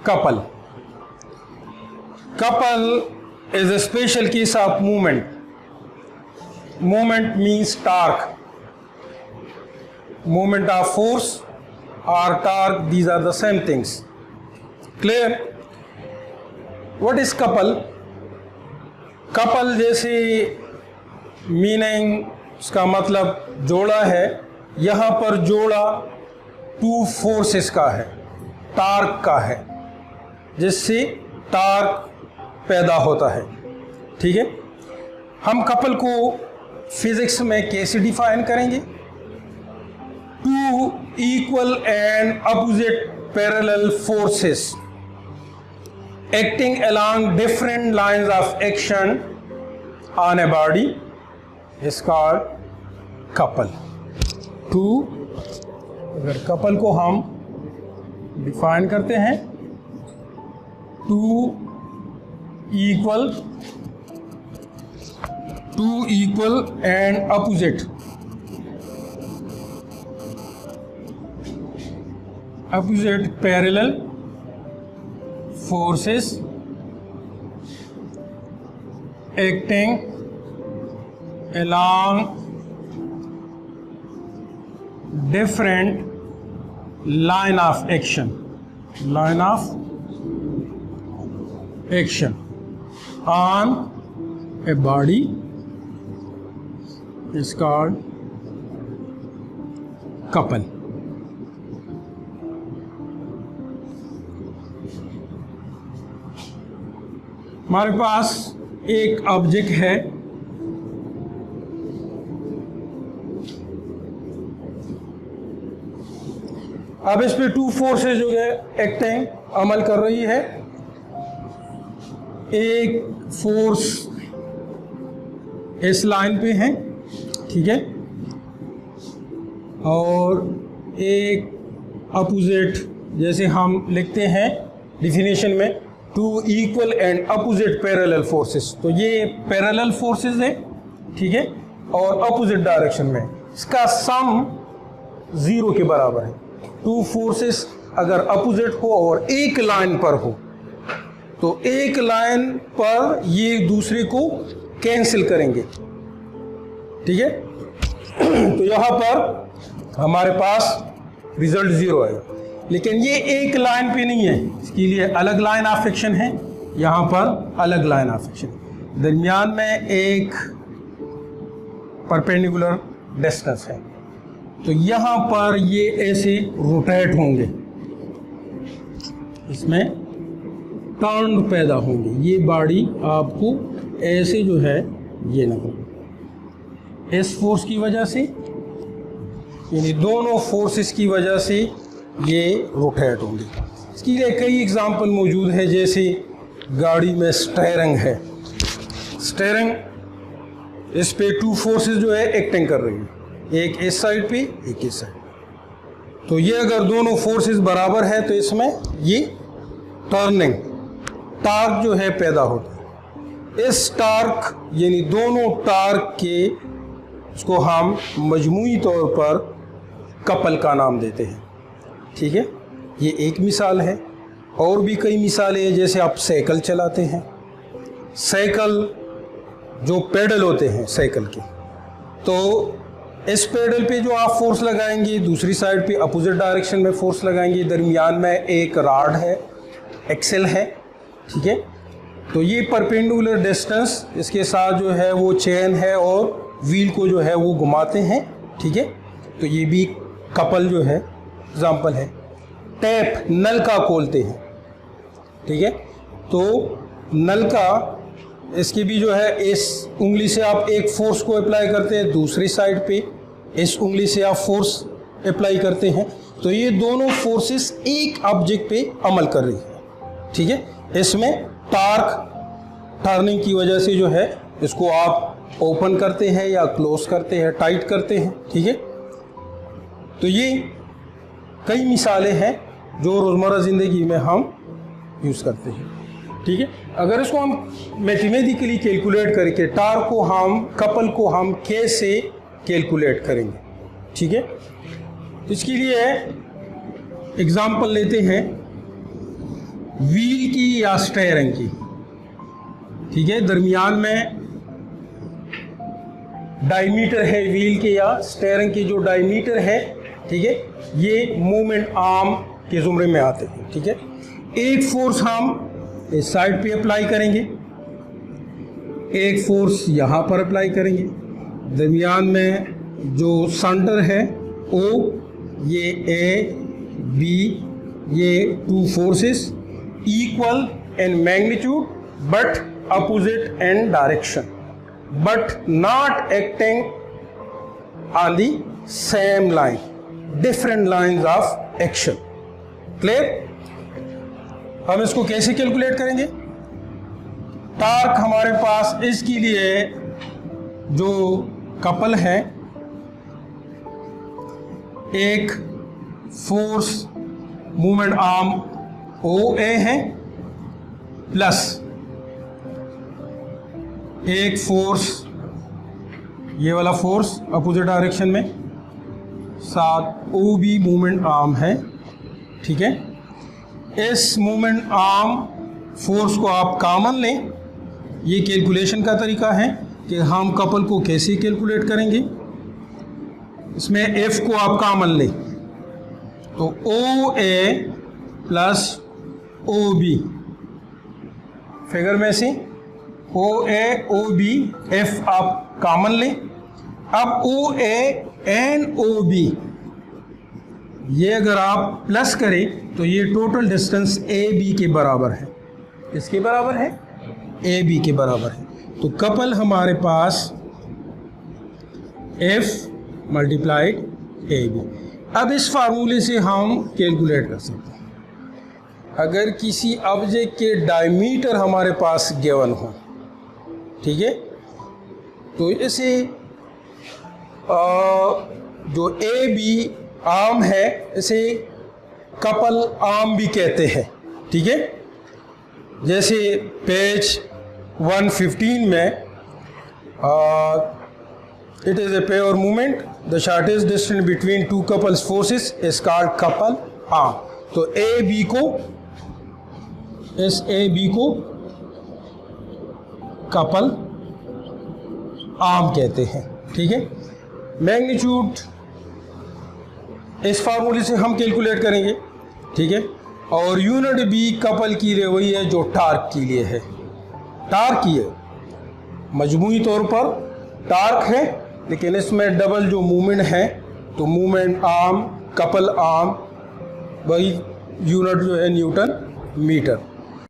couple. Couple is a special case of movement. Movement means torque. Movement of force or torque, these are the same things. Clear? What is couple? Couple जैसे meaning उसका मतलब जोड़ा है, यहाँ पर जोड़ा two forces का है, टार्क का है, जिससे टार्क पैदा होता है। ठीक है, हम कपल को फिजिक्स में कैसे डिफाइन करेंगे? Two equal and opposite parallel forces acting along different lines of action on a body is called couple. Two, अगर couple को हम define करते हैं, two equal and opposite parallel forces acting along different line of action on a body is called couple. हमारे पास एक object है, अब इस पे टू फोर्सेस जो है एक्टिंग अमल कर रही है। एक फोर्स इस लाइन पे है, ठीक है, और एक अपोजिट, जैसे हम लिखते हैं डिफिनेशन में, two equal and opposite parallel forces. तो ये पैरेलल फोर्सेस है, ठीक है, और अपोजिट डायरेक्शन में इसका सम 0 के बराबर है। टू फोर्सेस अगर अपोजिट हो और एक लाइन पर हो तो एक लाइन पर ये दूसरे को कैंसिल करेंगे, ठीक है। तो यहाँ पर हमारे पास रिजल्ट 0 आएगा, लेकिन ये एक लाइन पे नहीं है, इसके लिए अलग लाइन ऑफ एक्शन है, यहाँ पर अलग लाइन ऑफ एक्शन, दरमियान में एक परपेंडिकुलर डिस्टेंस है। तो यहाँ पर ये ऐसे रोटेट होंगे, इसमें टर्न पैदा होंगे, ये बॉडी आपको ऐसे जो है ये नकल इस फोर्स की वजह से, यानी दोनों फोर्सेस की वजह से ये रोटेट होंगे। इसके लिए कई एग्जाम्पल मौजूद है, जैसे गाड़ी में स्टीयरिंग है, स्टीयरिंग इस पे टू फोर्सेस जो है एक्टिंग कर रही है, एक इस साइड पे एक इस साइड। तो ये अगर दोनों फोर्सेस बराबर है तो इसमें ये टर्निंग टार्क जो है पैदा होता है। इस टार्क यानी दोनों टार्क के इसको हम मजमूई तौर पर कपल का नाम देते हैं, ठीक है। ये एक मिसाल है, और भी कई मिसालें हैं, जैसे आप साइकिल चलाते हैं, साइकिल जो पेडल होते हैं साइकिल के, तो इस पेडल पे जो आप फोर्स लगाएंगे, दूसरी साइड पे अपोजिट डायरेक्शन में फोर्स लगाएंगे, दरमियान में एक राड है, एक्सेल है, ठीक है। तो ये परपेंडिकुलर डिस्टेंस इसके साथ जो है वो चेन है और व्हील को जो है वो घुमाते हैं, ठीक है। तो ये भी कपल जो है एग्जाम्पल है। टैप नल का खोलते हैं, ठीक है, तो नल का इसकी भी जो है इस उंगली से आप एक फोर्स को अप्लाई करते हैं, दूसरी साइड पे इस उंगली से आप फोर्स अप्लाई करते हैं, तो ये दोनों फोर्सेस एक ऑब्जेक्ट पे अमल कर रही है, ठीक है। इसमें टार्क टर्निंग की वजह से जो है इसको आप ओपन करते हैं या क्लोज करते हैं, टाइट करते हैं, ठीक है। तो ये कई मिसालें हैं जो रोज़मर्रा ज़िंदगी में हम यूज़ करते हैं, ठीक है। अगर इसको हम मैथमेटिकली कैलकुलेट करके टार्क को हम कपल को हम कैसे कैलकुलेट करेंगे, ठीक है। तो इसके लिए एग्जाम्पल लेते हैं। व्हील की या स्टीयरिंग की, ठीक है, दरमियान में डायमीटर है व्हील के या स्टीयरिंग की, जो डायमीटर है, ठीक है, ये मूवमेंट आर्म के जुमरे में आते हैं, ठीक है। एक फोर्स हम इस साइड पे अप्लाई करेंगे, एक फोर्स यहाँ पर अप्लाई करेंगे, दरमियान में जो सेंटर है O, ये A, B, ये two forces equal in magnitude but opposite in direction, but not acting on the same line, different lines of action. Clear? हम इसको कैसे कैलकुलेट करेंगे? टार्क हमारे पास इसके लिए जो कपल है, एक फोर्स मूवमेंट आर्म OA है प्लस एक फोर्स, ये वाला फोर्स अपोजिट डायरेक्शन में, साथ OB मूवमेंट आर्म है, ठीक है। इस मूवमेंट आर्म फोर्स को आप कॉमन लें। ये कैलकुलेशन का तरीका है कि हम कपल को कैसे कैलकुलेट करेंगे। इसमें F को आप कॉमन लें तो OA प्लस OB, फिगर में से OA OB F आप कॉमन लें। अब OA एंड OB ये अगर आप प्लस करें तो ये टोटल डिस्टेंस AB के बराबर है। किसके बराबर है? AB के बराबर है। तो कपल हमारे पास F मल्टीप्लाइड AB। अब इस फार्मूले से हम कैलकुलेट कर सकते हैं। अगर किसी ऑब्जेक्ट के डायमीटर हमारे पास गिवन हो, ठीक है, तो इसे जो AB आर्म है इसे कपल आर्म भी कहते हैं, ठीक है। जैसे पेज 115 में it is a pair movement, the shortest distance between two couples forces is called couple arm. तो AB को, इस AB को कपल आर्म कहते हैं, ठीक है। मैग्नीट्यूड इस फार्मूले से हम कैलकुलेट करेंगे, ठीक है। और यूनिट भी कपल की लिए वही है जो टार्क के लिए है। टार्क की है, मजमूई तौर पर टार्क है, लेकिन इसमें डबल जो मूवमेंट है तो मूवमेंट आर्म, कपल आर्म, वही यूनिट जो है न्यूटन मीटर।